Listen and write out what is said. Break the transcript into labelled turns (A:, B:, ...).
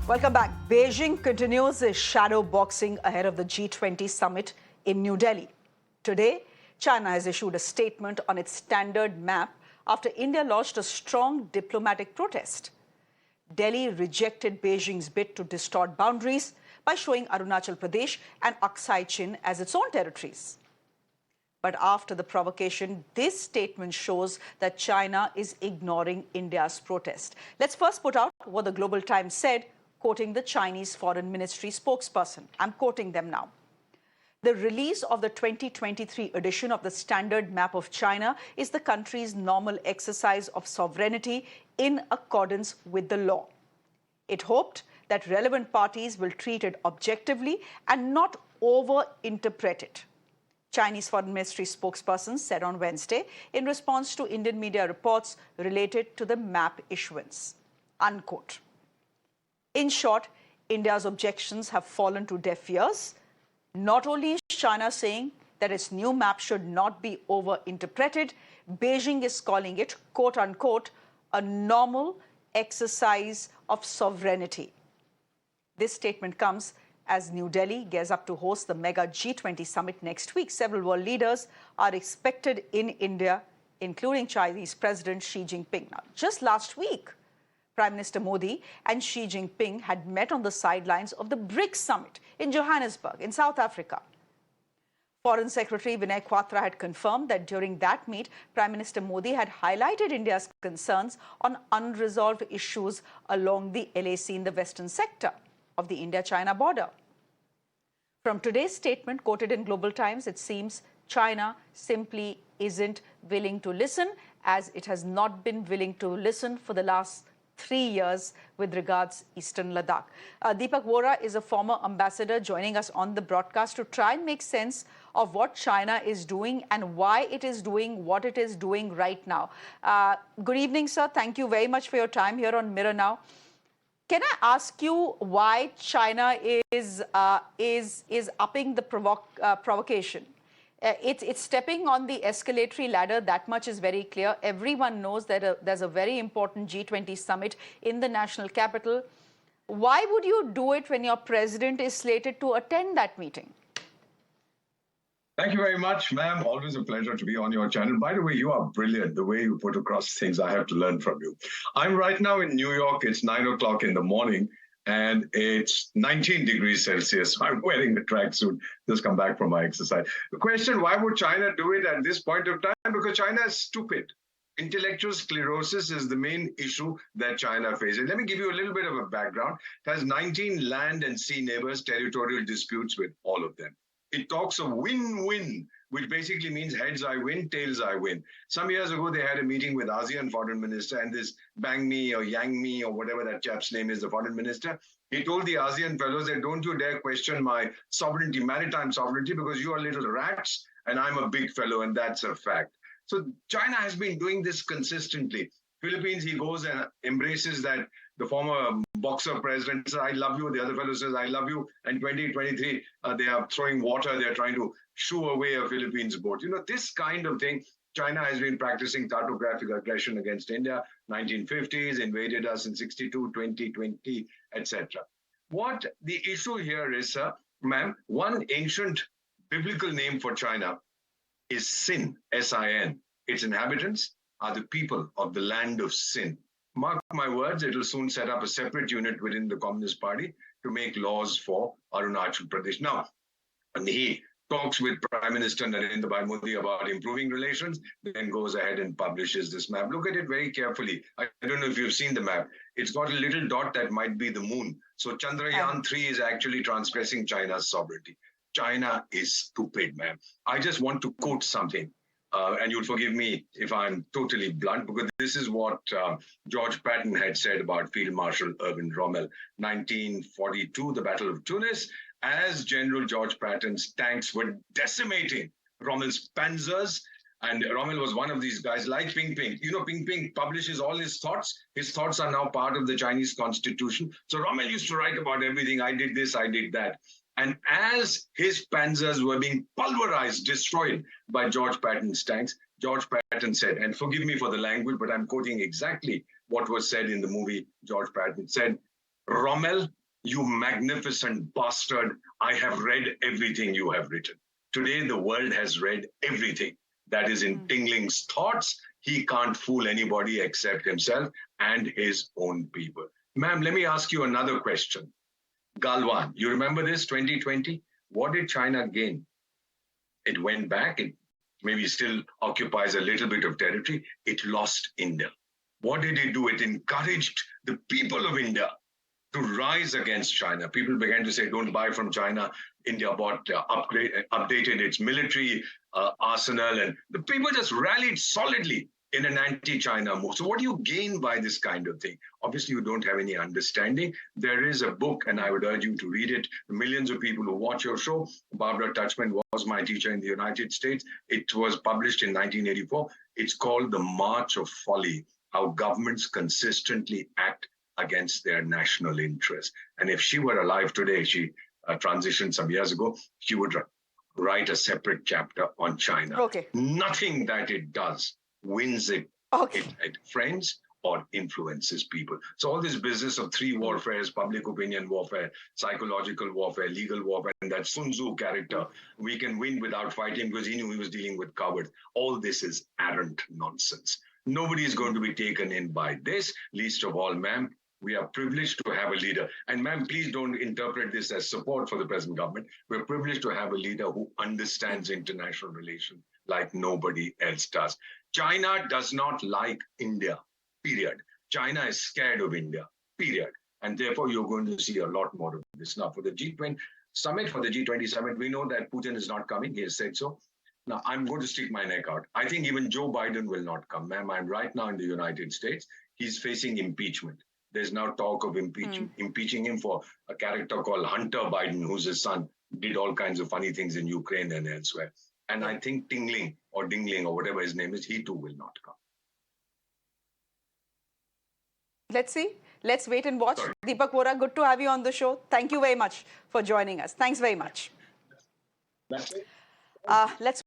A: Welcome back. Beijing continues its shadow boxing ahead of the G20 summit in New Delhi. Today, China has issued a statement on its standard map after India launched a strong diplomatic protest. Delhi rejected Beijing's bid to distort boundaries by showing Arunachal Pradesh and Aksai Chin as its own territories. But after the provocation, this statement shows that China is ignoring India's protest. Let's first put out what the Global Times said, quoting the Chinese Foreign Ministry spokesperson. I'm quoting them now. The release of the 2023 edition of the Standard Map of China is the country's normal exercise of sovereignty in accordance with the law. It hoped that relevant parties will treat it objectively and not over-interpret it. Chinese Foreign Ministry spokesperson said on Wednesday in response to Indian media reports related to the map issuance. Unquote. In short, India's objections have fallen to deaf ears. Not only is China saying that its new map should not be over-interpreted, Beijing is calling it, quote unquote, a normal exercise of sovereignty. This statement comes as New Delhi gears up to host the mega G20 summit next week. Several world leaders are expected in India, including Chinese President Xi Jinping. Now, just last week, Prime Minister Modi and Xi Jinping had met on the sidelines of the BRICS summit in Johannesburg, in South Africa. Foreign Secretary Vinay Quatra had confirmed that during that meet, Prime Minister Modi had highlighted India's concerns on unresolved issues along the LAC in the western sector of the India-China border. From today's statement quoted in Global Times, it seems China simply isn't willing to listen, as it has not been willing to listen for the last 3 years with regards Eastern Ladakh. Deepak Vohra is a former ambassador joining us on the broadcast to try and make sense of what China is doing and why it is doing what it is doing right now. Good evening, sir. Thank you very much for your time here on Mirror Now. Can I ask you why China is upping the provocation? It's stepping on the escalatory ladder, that much is very clear. Everyone knows that there's a very important G20 summit in the national capital. Why would you do it when your president is slated to attend that meeting?
B: Thank you very much, ma'am. Always a pleasure to be on your channel. By the way, you are brilliant. The way you put across things, I have to learn from you. I'm right now in New York. It's 9 o'clock in the morning, and it's 19 degrees Celsius. I'm wearing the tracksuit. Just come back from my exercise. The question, why would China do it at this point of time? Because China is stupid. Intellectual sclerosis is the main issue that China faces. Let me give you a little bit of a background. It has 19 land and sea neighbors, territorial disputes with all of them. It talks of win-win, which basically means heads I win, tails I win. Some years ago, they had a meeting with ASEAN foreign minister, and this Bang Mi or Yang Mi or whatever that chap's name is, the foreign minister, he told the ASEAN fellows that don't you dare question my sovereignty, maritime sovereignty, because you are little rats and I'm a big fellow, and that's a fact. So China has been doing this consistently. Philippines, he goes and embraces that the former boxer president says, I love you. The other fellow says, I love you. And 2023, they are throwing water. They're trying to shoo away a Philippines boat. You know, this kind of thing, China has been practicing cartographic aggression against India, 1950s, invaded us in 62, 2020, etc. What the issue here is, ma'am, one ancient biblical name for China is Sin, S-I-N. Its inhabitants are the people of the land of sin. Mark my words, it will soon set up a separate unit within the Communist Party to make laws for Arunachal Pradesh. Now, and he talks with Prime Minister Narendra Modi about improving relations, then goes ahead and publishes this map. Look at it very carefully. I don't know if you've seen the map. It's got a little dot that might be the moon. So Chandrayaan 3 is actually transgressing China's sovereignty. China is stupid, ma'am. I just want to quote something. And you'll forgive me if I'm totally blunt, because this is what George Patton had said about Field Marshal Erwin Rommel. 1942, the Battle of Tunis, as General George Patton's tanks were decimating Rommel's panzers. And Rommel was one of these guys like Ping Ping. You know, Ping Ping publishes all his thoughts. His thoughts are now part of the Chinese constitution. So Rommel used to write about everything. I did this, I did that. And as his panzers were being pulverized, destroyed by George Patton's tanks, George Patton said, and forgive me for the language, but I'm quoting exactly what was said in the movie. George Patton said, Rommel, you magnificent bastard, I have read everything you have written. Today, the world has read everything that is in Tingling's thoughts. He can't fool anybody except himself and his own people. Ma'am, let me ask you another question. Galwan, you remember this 2020? What did China gain? It went back. It maybe still occupies a little bit of territory. It lost India. What did it do? It encouraged the people of India to rise against China. People began to say, don't buy from China. India updated its military arsenal, and the people just rallied solidly in an anti-China move. So what do you gain by this kind of thing? Obviously, you don't have any understanding. There is a book, and I would urge you to read it. Millions of people who watch your show. Barbara Tuchman was my teacher in the United States. It was published in 1984. It's called The March of Folly, How Governments Consistently Act Against Their National Interests. And if she were alive today, she transitioned some years ago, she would write a separate chapter on China.
A: Okay.
B: Nothing that it does wins it friends or influences people. So all this business of three warfares, public opinion warfare, psychological warfare, legal warfare, and that Sun Tzu character, we can win without fighting because he knew he was dealing with cowards. All this is arrant nonsense. Nobody is going to be taken in by this, least of all, ma'am. We are privileged to have a leader. And ma'am, please don't interpret this as support for the present government. We're privileged to have a leader who understands international relations like nobody else does. China does not like India, period. China is scared of India, period. And therefore, you're going to see a lot more of this. Now, for the G20 summit, we know that Putin is not coming. He has said so. Now, I'm going to stick my neck out. I think even Joe Biden will not come. Ma'am, I'm right now in the United States. He's facing impeachment. There's now talk of impeaching him for a character called Hunter Biden, who's his son, did all kinds of funny things in Ukraine and elsewhere. And I think Dingling or whatever his name is, he too will not come.
A: Let's see. Let's wait and watch. Sorry. Deepak Vohra, good to have you on the show. Thank you very much for joining us. Thanks very much.
B: That's it.
A: Let's